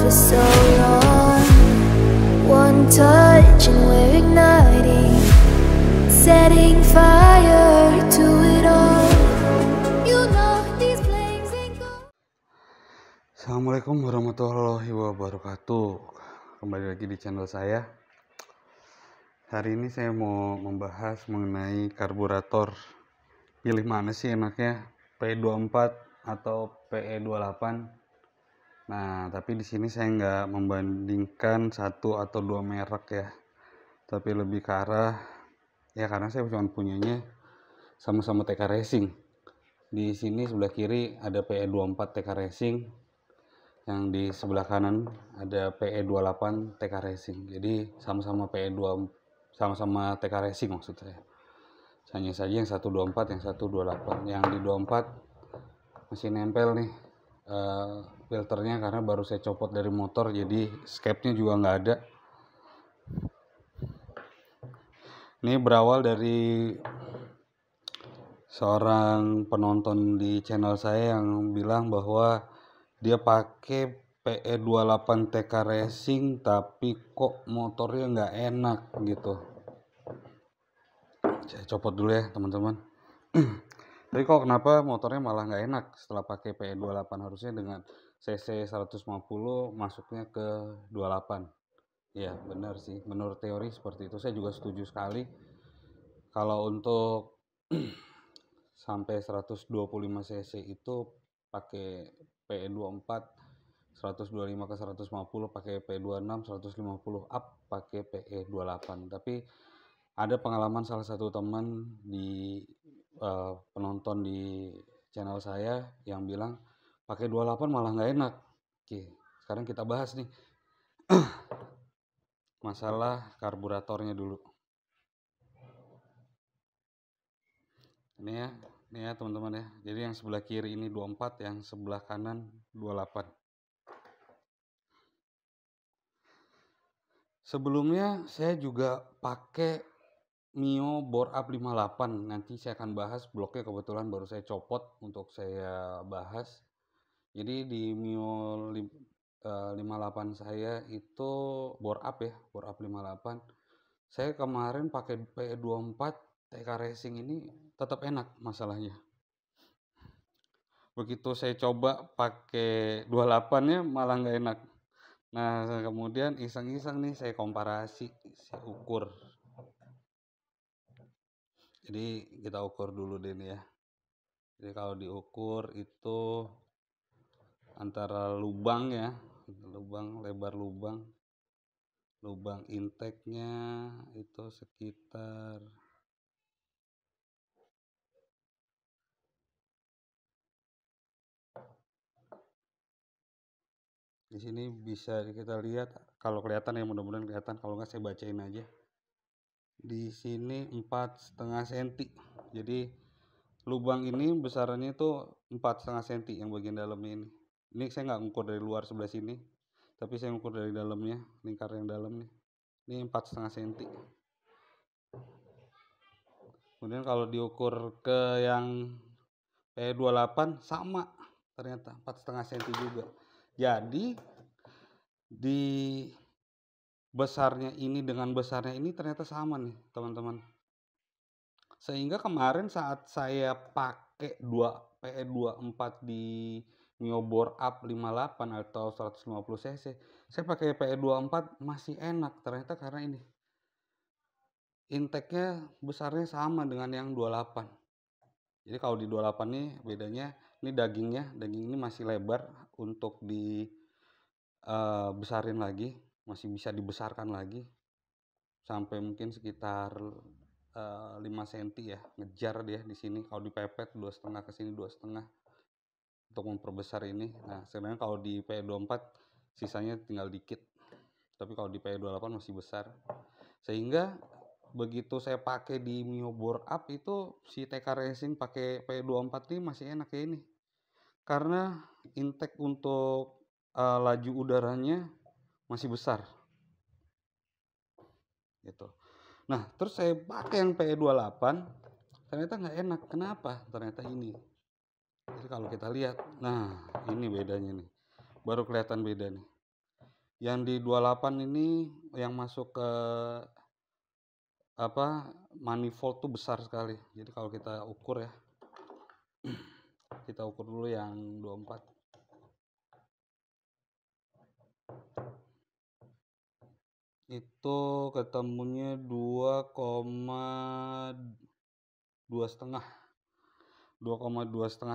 for so long. One touch and we're igniting, setting fire to it all. You know these flames ain't gone. Assalamualaikum warahmatullahi wabarakatuh. Kembali lagi di channel saya. Hari ini saya mau membahas mengenai karburator. Pilih mana sih enaknya, PE24 atau PE28? Nah, tapi di sini saya nggak membandingkan satu atau dua merek ya, tapi lebih ke arah ya, karena saya cuma punyanya sama-sama TK Racing. Di sini sebelah kiri ada PE24 TK Racing, yang di sebelah kanan ada PE28 TK Racing. Jadi sama-sama sama-sama TK Racing maksud saya. Hanya saja yang satu 24, yang satu 28. Yang di 24 masih nempel nih filternya, karena baru saya copot dari motor, jadi scape-nya juga nggak ada. Ini berawal dari seorang penonton di channel saya yang bilang bahwa dia pakai PE28 TK Racing tapi kok motornya nggak enak gitu. Saya copot dulu ya teman-teman. Tapi kok kenapa motornya malah nggak enak setelah pakai PE28? Harusnya dengan cc 150 masuknya ke 28. Ya benar sih, menurut teori seperti itu. Saya juga setuju sekali. Kalau untuk sampai 125 cc itu pakai PE24, 125 ke 150 pakai PE26, 150 up pakai PE28. Tapi ada pengalaman salah satu teman di penonton di channel saya yang bilang pakai 28 malah nggak enak. Oke, sekarang kita bahas nih masalah karburatornya dulu. Ini ya teman-teman ya. Jadi yang sebelah kiri ini 24, yang sebelah kanan 28. Sebelumnya saya juga pakai Mio bore up 58. Nanti saya akan bahas, bloknya kebetulan baru saya copot untuk saya bahas. Jadi di Mio 58 saya itu bore up ya, bore up 58. Saya kemarin pakai PE24 TK Racing ini tetap enak masalahnya. Begitu saya coba pakai 28-nya malah nggak enak. Nah, kemudian iseng-iseng nih saya komparasi, saya ukur. Jadi kita ukur dulu deh nih ya. Jadi kalau diukur itu antara lubang ya, lebar lubang intake-nya itu sekitar di sini bisa kita lihat, kalau kelihatan ya, mudah-mudahan kelihatan, kalau nggak saya bacain aja. Di sini 4,5 cm. Jadi lubang ini besarnya itu 4,5 cm yang bagian dalamnya ini. Ini saya nggak ngukur dari luar sebelah sini, tapi saya ngukur dari dalamnya, lingkar yang dalam nih. Ini 4,5 cm. Kemudian kalau diukur ke yang PE28 sama, ternyata 4,5 cm juga. Jadi di besarnya ini dengan besarnya ini ternyata sama nih teman-teman. Sehingga kemarin saat saya pakai PE24 di Mio bore up 58 atau 150 cc, saya pakai PE24 masih enak ternyata, karena ini intake-nya besarnya sama dengan yang 28. Jadi kalau di 28 nih bedanya, ini daging ini masih lebar untuk besarin lagi, masih bisa dibesarkan lagi sampai mungkin sekitar 5 cm ya, ngejar dia di sini. Kalau dipepet 2,5 ke sini 2,5 untuk memperbesar ini. Nah, sebenarnya kalau di PE24 sisanya tinggal dikit. Tapi kalau di PE28 masih besar. Sehingga begitu saya pakai di Mio bore up itu, si TK Racing pakai PE24 ini masih enak ya ini. Karena intake untuk laju udaranya masih besar. Gitu. Nah, terus saya pakai yang PE28, ternyata nggak enak. Kenapa? Ternyata ini. Jadi kalau kita lihat, nah ini bedanya nih. Baru kelihatan beda nih. Yang di 28 ini yang masuk ke manifold tuh besar sekali. Jadi kalau kita ukur ya, kita ukur dulu yang 24. Itu ketemunya 2,2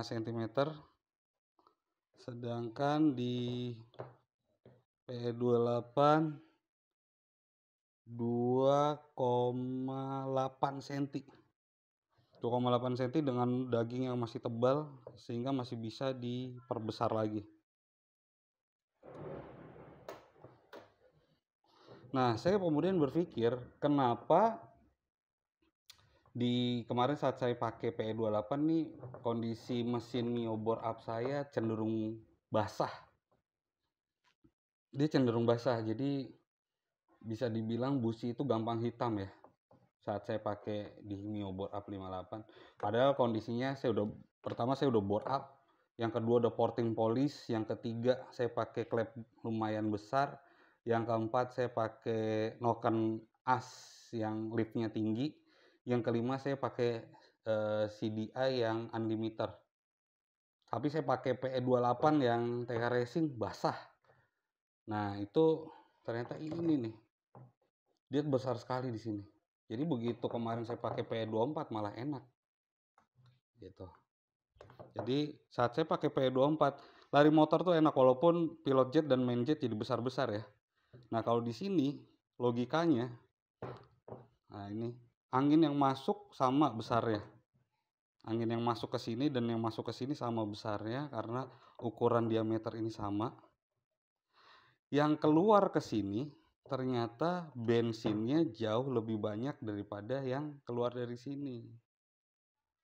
cm, sedangkan di PE28 2,8 cm. 2,8 cm dengan daging yang masih tebal sehingga masih bisa diperbesar lagi. Nah, saya kemudian berpikir kenapa kemarin saat saya pakai PE28 nih kondisi mesin Mio bore up saya cenderung basah. Dia cenderung basah, jadi bisa dibilang busi itu gampang hitam ya saat saya pakai di Mio bore up 58. Padahal kondisinya pertama saya udah bore up, yang kedua udah porting polish, yang ketiga saya pakai klep lumayan besar, yang keempat saya pakai noken as yang liftnya tinggi, yang kelima saya pakai CDI yang unlimiter. Tapi saya pakai PE28 yang TK Racing basah. Nah, itu ternyata ini nih. Dia besar sekali di sini. Jadi begitu kemarin saya pakai PE24 malah enak. Gitu. Jadi saat saya pakai PE24, lari motor tuh enak walaupun pilot jet dan main jet jadi besar-besar ya. Nah, kalau di sini logikanya, nah ini angin yang masuk sama besarnya. Angin yang masuk ke sini dan yang masuk ke sini sama besarnya karena ukuran diameter ini sama. Yang keluar ke sini ternyata bensinnya jauh lebih banyak daripada yang keluar dari sini.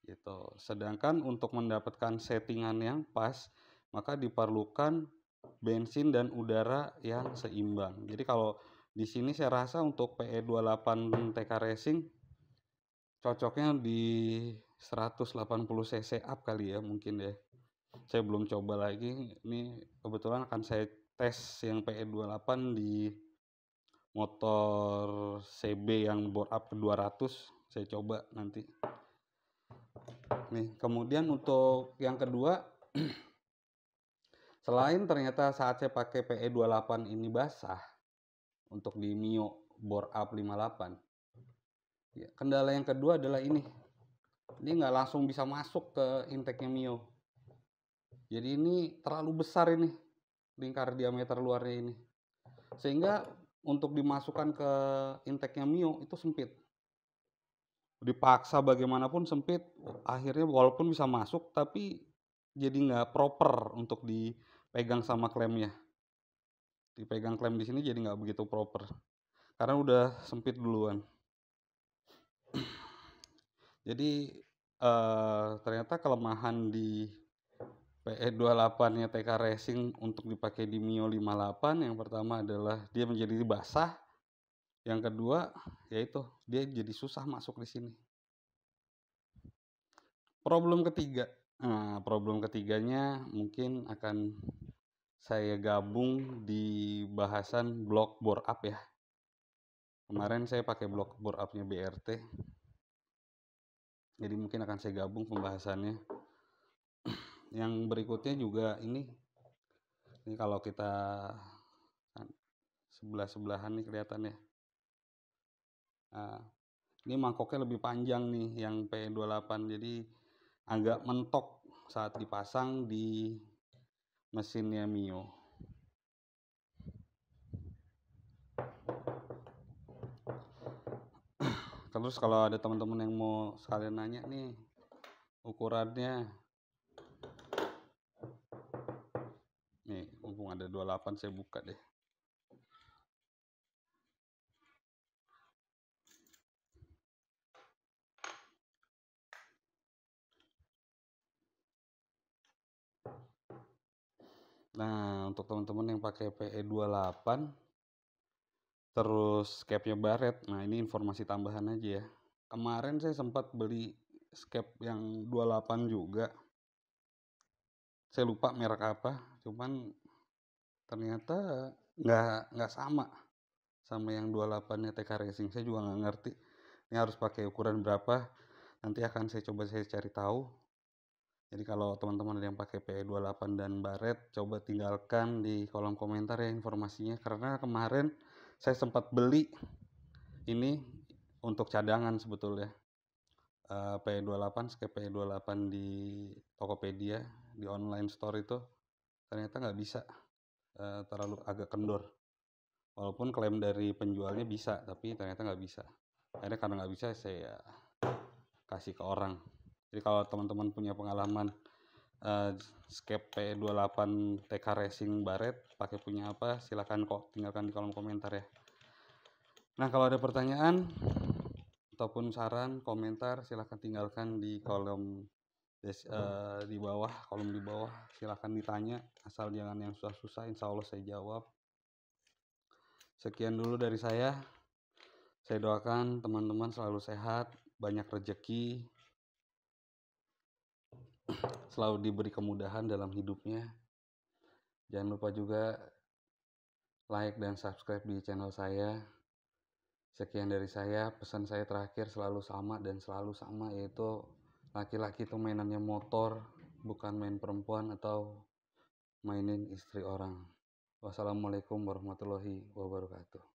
Gitu. Sedangkan untuk mendapatkan settingan yang pas, maka diperlukan bensin dan udara yang seimbang. Jadi kalau di sini saya rasa untuk PE28 TK Racing cocoknya di 180 cc up kali ya mungkin ya. Saya belum coba lagi. Ini kebetulan akan saya tes yang PE28 di motor CB yang bore up ke 200. Saya coba nanti. Nih, kemudian untuk yang kedua, selain ternyata saat saya pakai PE28 ini basah untuk di Mio bore up 58. Ya, kendala yang kedua adalah ini. Ini nggak langsung bisa masuk ke intake-nya Mio. Jadi ini terlalu besar ini lingkar diameter luarnya ini. Sehingga untuk dimasukkan ke intake-nya Mio itu sempit. Dipaksa bagaimanapun sempit, akhirnya walaupun bisa masuk tapi jadi nggak proper untuk dipegang sama klemnya. Dipegang klem di sini jadi nggak begitu proper karena udah sempit duluan. Jadi ternyata kelemahan di PE28-nya TK Racing untuk dipakai di Mio 58 yang pertama adalah dia menjadi basah. Yang kedua yaitu dia jadi susah masuk di sini. Problem ketiganya mungkin akan saya gabung di bahasan blok bore up ya. Kemarin saya pakai blok bore up-nya BRT. Jadi mungkin akan saya gabung pembahasannya. Yang berikutnya juga ini kalau kita sebelah-sebelahan nih kelihatannya. Nah, ini mangkoknya lebih panjang nih yang P28, jadi agak mentok saat dipasang di mesinnya Mio. Terus kalau ada teman-teman yang mau sekalian nanya nih ukurannya, nih mumpung ada 28 saya buka deh. Nah, untuk teman-teman yang pakai PE28 terus scapnya baret, nah ini informasi tambahan aja ya. Kemarin saya sempat beli scap yang 28 juga. Saya lupa merek apa, cuman ternyata nggak sama yang 28-nya TK Racing. Saya juga nggak ngerti ini harus pakai ukuran berapa. Nanti akan saya cari tahu. Jadi kalau teman-teman ada yang pakai PE28 dan baret, coba tinggalkan di kolom komentar ya informasinya. Karena kemarin saya sempat beli ini untuk cadangan sebetulnya. PE28, skep PE28 di Tokopedia, di online store itu ternyata nggak bisa, terlalu agak kendor. Walaupun klaim dari penjualnya bisa, tapi ternyata nggak bisa. Akhirnya karena nggak bisa, saya kasih ke orang. Jadi kalau teman-teman punya pengalaman skep P28 TK Racing baret, pakai punya apa, silahkan kok tinggalkan di kolom komentar ya. Nah, kalau ada pertanyaan ataupun saran, komentar, silahkan tinggalkan di kolom di bawah, silahkan ditanya, asal jangan yang susah-susah, insya Allah saya jawab. Sekian dulu dari saya doakan teman-teman selalu sehat, banyak rezeki, selalu diberi kemudahan dalam hidupnya. Jangan lupa juga like dan subscribe di channel saya. Sekian dari saya, pesan saya terakhir selalu sama, yaitu laki-laki itu mainannya motor, bukan main perempuan atau mainin istri orang. Wassalamualaikum warahmatullahi wabarakatuh.